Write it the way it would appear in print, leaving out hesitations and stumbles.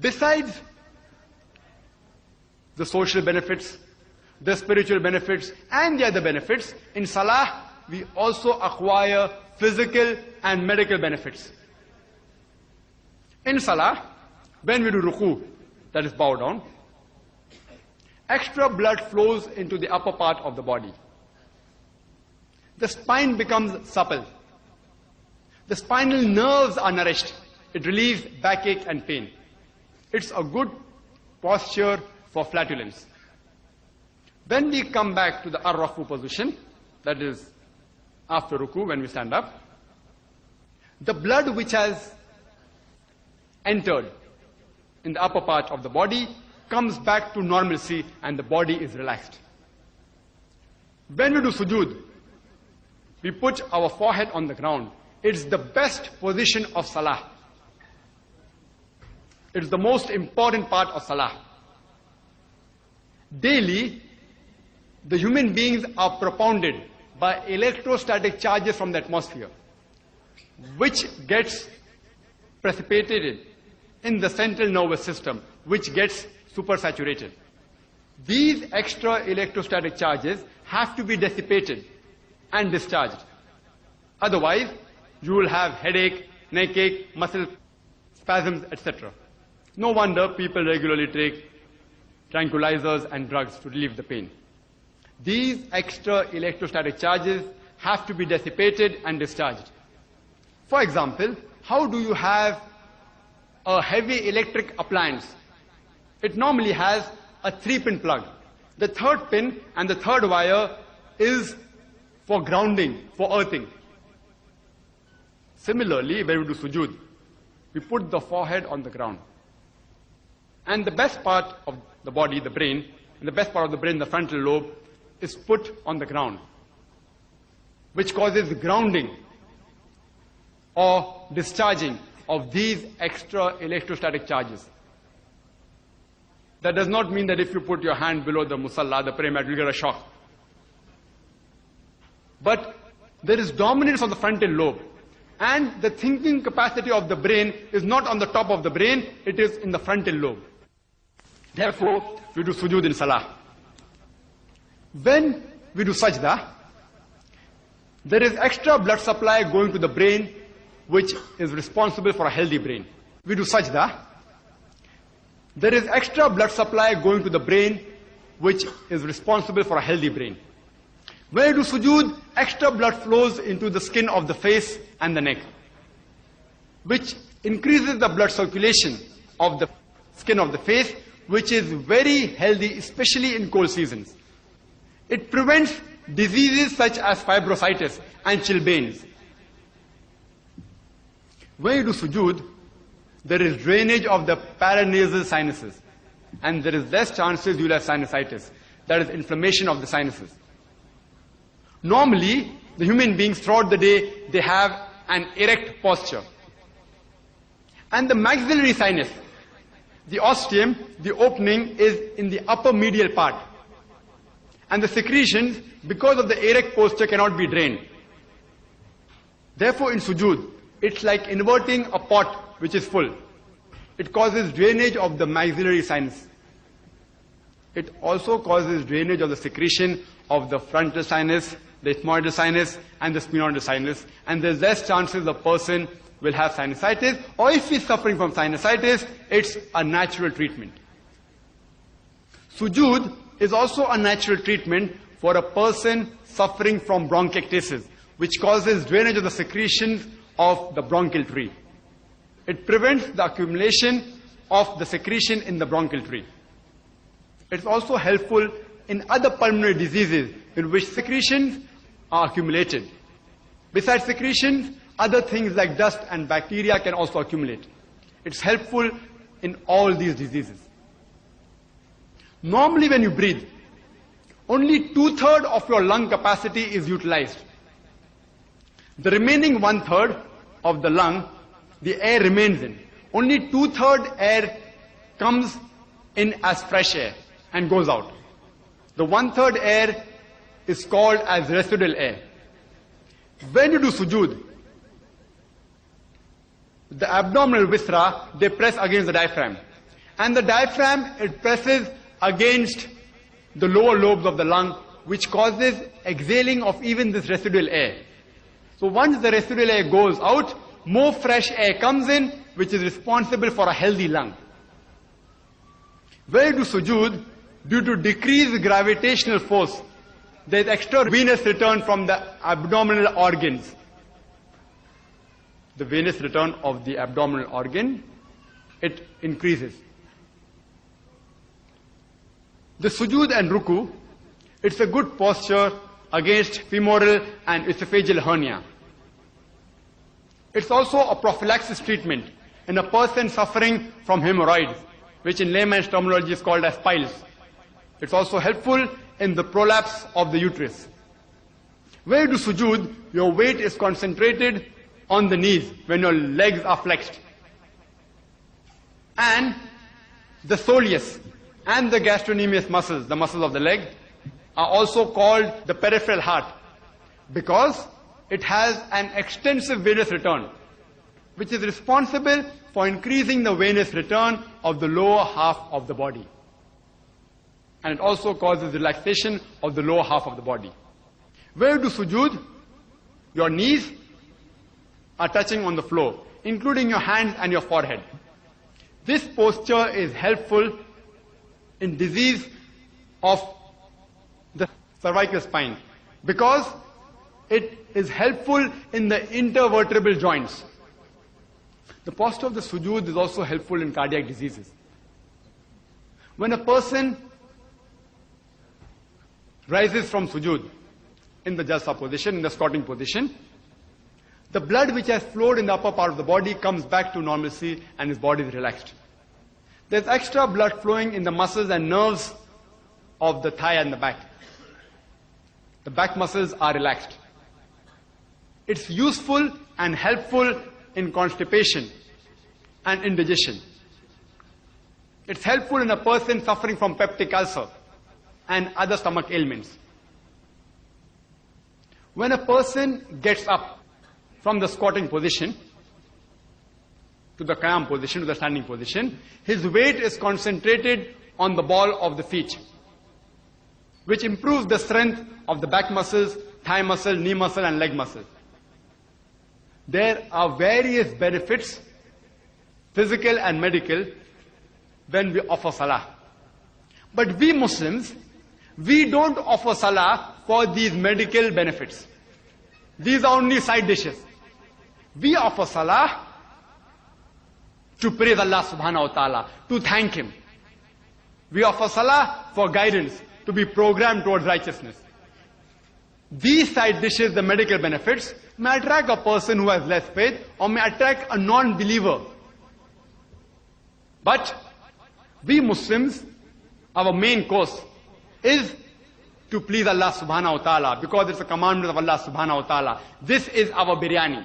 Besides the social benefits, the spiritual benefits, and the other benefits, in Salah, we also acquire physical and medical benefits. In Salah, when we do ruku, that is bow down, extra blood flows into the upper part of the body. The spine becomes supple. The spinal nerves are nourished. It relieves backache and pain. It's a good posture for flatulence. When we come back to the ar-rafu position, that is after ruku, when we stand up, the blood which has entered in the upper part of the body comes back to normalcy and the body is relaxed. When we do sujood, we put our forehead on the ground. It's the best position of Salah. It's the most important part of Salah. Daily, the human beings are propounded by electrostatic charges from the atmosphere, which gets precipitated in the central nervous system, which gets supersaturated. These extra electrostatic charges have to be dissipated and discharged. Otherwise, you will have headache, neck ache, muscle spasms, etc. No wonder people regularly take tranquilizers and drugs to relieve the pain. These extra electrostatic charges have to be dissipated and discharged. For example, how do you have a heavy electric appliance? It normally has a 3-pin plug. The third pin and the third wire is for grounding, for earthing. Similarly, when we do sujood, we put the forehead on the ground. And the best part of the body, the brain, and the best part of the brain, the frontal lobe, is put on the ground, which causes grounding or discharging of these extra electrostatic charges. That does not mean that if you put your hand below the musalla, the prayer mat, you'll get a shock. But there is dominance of the frontal lobe, and the thinking capacity of the brain is not on the top of the brain, it is in the frontal lobe. Therefore, we do sujood in Salah. When we do sajda, there is extra blood supply going to the brain, which is responsible for a healthy brain. We do sajda, there is extra blood supply going to the brain, which is responsible for a healthy brain. When we do sujood, extra blood flows into the skin of the face and the neck, which increases the blood circulation of the skin of the face, which is very healthy, especially in cold seasons. It prevents diseases such as fibrositis and chilblains. When you do sujood, there is drainage of the paranasal sinuses, and there is less chances you'll have sinusitis, that is inflammation of the sinuses. Normally, the human beings throughout the day, they have an erect posture. And the maxillary sinus, the ostium, the opening is in the upper medial part. And the secretions, because of the erect posture, cannot be drained. Therefore, in sujood, it's like inverting a pot which is full. It causes drainage of the maxillary sinus. It also causes drainage of the secretion of the frontal sinus, the ethmoidal sinus, and the sphenoidal sinus. And there's less chances the person will have sinusitis, or if he's suffering from sinusitis, it's a natural treatment. Sujood is also a natural treatment for a person suffering from bronchiectasis, which causes drainage of the secretions of the bronchial tree. It prevents the accumulation of the secretion in the bronchial tree. It's also helpful in other pulmonary diseases in which secretions are accumulated. Besides secretions, other things like dust and bacteria can also accumulate. It's helpful in all these diseases. Normally when you breathe, only 2/3 of your lung capacity is utilized. The remaining 1/3 of the lung, the air remains in. Only 2/3 air comes in as fresh air and goes out. The 1/3 air is called as residual air. When you do sujood, the abdominal viscera, they press against the diaphragm. And the diaphragm, it presses against the lower lobes of the lung, which causes exhaling of even this residual air. So once the residual air goes out, more fresh air comes in, which is responsible for a healthy lung. Where do sujood? Due to decreased gravitational force, there is extra venous return from the abdominal organs. The venous return of the abdominal organ, it increases. The sujood and ruku, it's a good posture against femoral and esophageal hernia. It's also a prophylaxis treatment in a person suffering from hemorrhoids, which in layman's terminology is called as piles. It's also helpful in the prolapse of the uterus. Where do sujood? Your weight is concentrated on the knees when your legs are flexed. And the soleus and the gastrocnemius muscles, the muscles of the leg, are also called the peripheral heart because it has an extensive venous return, which is responsible for increasing the venous return of the lower half of the body. And it also causes relaxation of the lower half of the body. Where do sujood? Your knees are touching on the floor, including your hands and your forehead. This posture is helpful in disease of the cervical spine because it is helpful in the intervertebral joints. The posture of the sujood is also helpful in cardiac diseases. When a person rises from sujood in the jalsa position, in the squatting position, the blood which has flowed in the upper part of the body comes back to normalcy and his body is relaxed. There's extra blood flowing in the muscles and nerves of the thigh and the back. The back muscles are relaxed. It's useful and helpful in constipation and indigestion. It's helpful in a person suffering from peptic ulcer and other stomach ailments. When a person gets up from the squatting position to the qiyam position, to the standing position, his weight is concentrated on the ball of the feet, which improves the strength of the back muscles, thigh muscle, knee muscle and leg muscle. There are various benefits, physical and medical, when we offer salah. But we Muslims, we don't offer salah for these medical benefits. These are only side dishes. We offer salah to praise Allah subhanahu wa ta'ala, to thank Him. We offer salah for guidance, to be programmed towards righteousness. These side dishes, the medical benefits, may attract a person who has less faith or may attract a non-believer. But we Muslims, our main course is to please Allah subhanahu wa ta'ala because it's a commandment of Allah subhanahu wa ta'ala. This is our biryani.